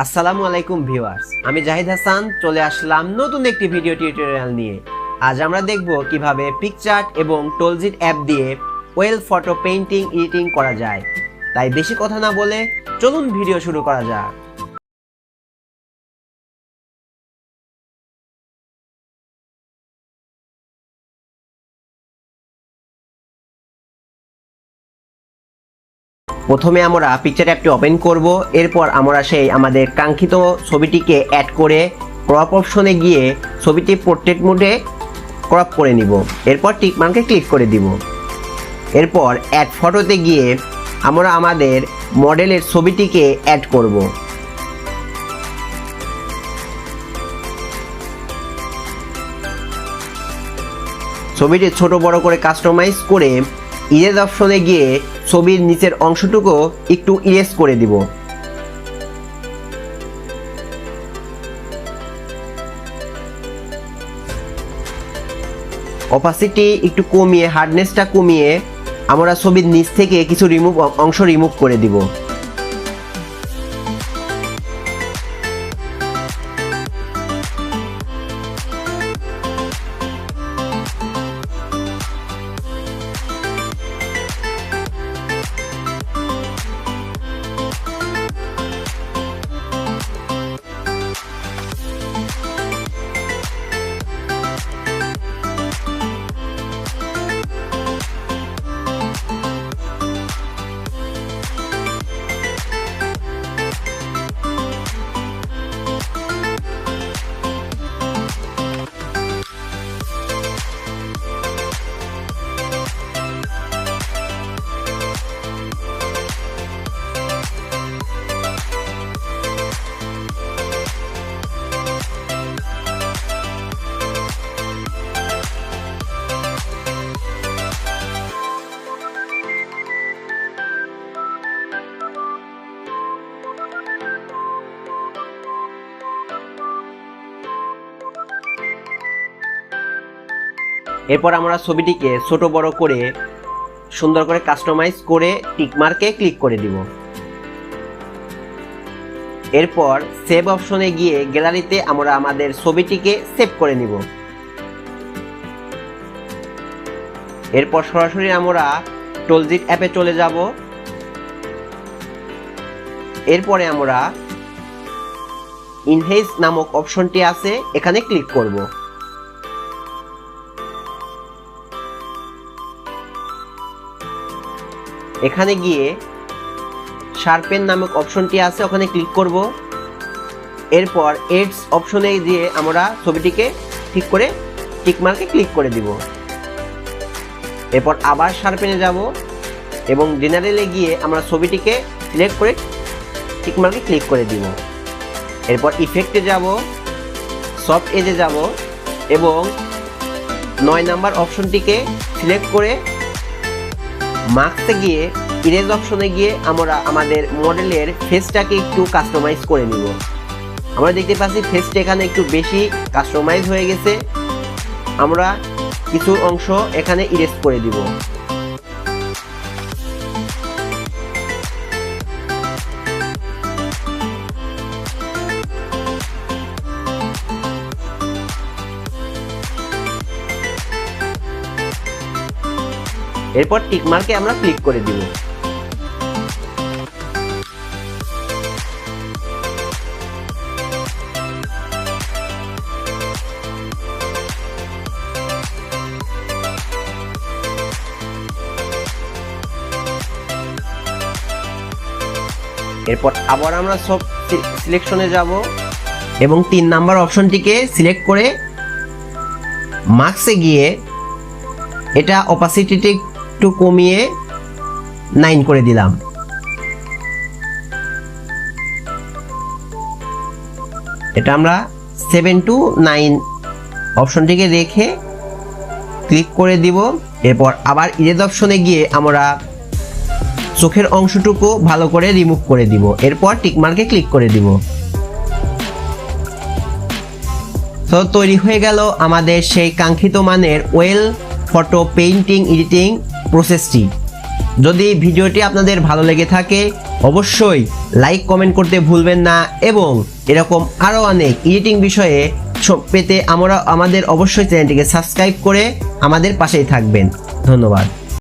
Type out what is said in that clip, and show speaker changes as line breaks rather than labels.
আসসালামু আলাইকুম ভিউয়ার্স, আমি জাহিদ হাসান চলে আসলাম নতুন একটি ভিডিও টিউটোরিয়াল নিয়ে। আজ আমরা দেখব কিভাবে পিকচার্ট এবং টুলউইজ অ্যাপ দিয়ে ওয়েল ফটো পেইন্টিং এডিটিং করা যায়। তাই বেশি কথা না বলে চলুন ভিডিও শুরু করা যাক। প্রথমে আমরা পিকচার অ্যাপটি ওপেন করব। এরপর আমরা সেই আমাদের কাঙ্ক্ষিত ছবিটিকে অ্যাড করে ক্রপ অপশনে গিয়ে ছবিটি পোর্ট্রেট মোডে ক্রপ করে নিব। এরপর টিক মার্কে ক্লিক করে দিব। এরপর অ্যাড ফটোতে গিয়ে আমরা আমাদের মডেলের ছবিটিকে অ্যাড করব। ছবিটি ছোট বড় করে কাস্টমাইজ করে ইরেজ অপশনে গিয়ে ছবির নিচের অংশটুকু একটু ইরেজ করে দিব। অপাসিটি একটু কমিয়ে হার্ডনেসটা কমিয়ে আমরা ছবির নিচ থেকে কিছু অংশ রিমুভ করে দিব। এরপর আমরা ছবিটিকে ছোট বড় করে সুন্দর করে কাস্টমাইজ করে টিক মার্কে ক্লিক করে দিব। এরপর সেভ অপশনে গিয়ে গ্যালারিতে আমরা আমাদের ছবিটিকে সেভ করে নিব। এরপর সরাসরি আমরা টুলউইজ অ্যাপে চলে যাব। এরপরে আমরা ইনহেজ নামক অপশনটি আছে, এখানে ক্লিক করব। এখানে গিয়ে শার্পেন নামক অপশনটি আছে, ওখানে ক্লিক করব। এরপর এডস অপশনে দিয়ে আমরা ছবিটিকে ঠিক করে টিক মার্কে ক্লিক করে দিব। এরপর আবার শার্পেনে যাব এবং জেনারেলে গিয়ে আমরা ছবিটিকে সিলেক্ট করে টিক মার্কে ক্লিক করে দিব। এরপর ইফেক্টে যাব, সফট এজে যাব এবং 9 নাম্বার অপশনটিকে সিলেক্ট করে মার্কসে গিয়ে ইরেজ অপশনে গিয়ে আমরা আমাদের মডেলের ফেসটাকে একটু কাস্টমাইজ করে নিব। আমরা দেখতে পাচ্ছি ফেসটা এখানে একটু বেশি কাস্টমাইজ হয়ে গেছে। আমরা কিছু অংশ এখানে ইরেজ করে দিব। এরপর টিক মার্কে আমরা ক্লিক করে দিব। এরপর আবার আমরা সব সিলেকশনে যাব এবং 3 নাম্বার অপশনটিকে সিলেক্ট করে মার্কসে গিয়ে এটা অপাসিটিটি একটু কমিয়ে 9 করে দিলাম। এটা আমরা 7 to 9 অপশনটিকে রেখে ক্লিক করে দিব। এরপর আবার ইরেজ অপশনে গিয়ে আমরা চোখের অংশটুকু ভালো করে রিমুভ করে দিব। এরপর টিক মার্কে ক্লিক করে দিব। তো তৈরি হয়ে গেল আমাদের সেই কাঙ্ক্ষিত মানের ওয়েল ফটো পেইন্টিং এডিটিং প্রসেসটি। যদি ভিডিওটি আপনাদের ভালো লেগে থাকে অবশ্যই লাইক কমেন্ট করতে ভুলবেন না এবং এরকম আরও অনেক এডিটিং বিষয়ে পেতে আমাদের অবশ্যই চ্যানেলটিকে সাবস্ক্রাইব করে আমাদের পাশেই থাকবেন। ধন্যবাদ।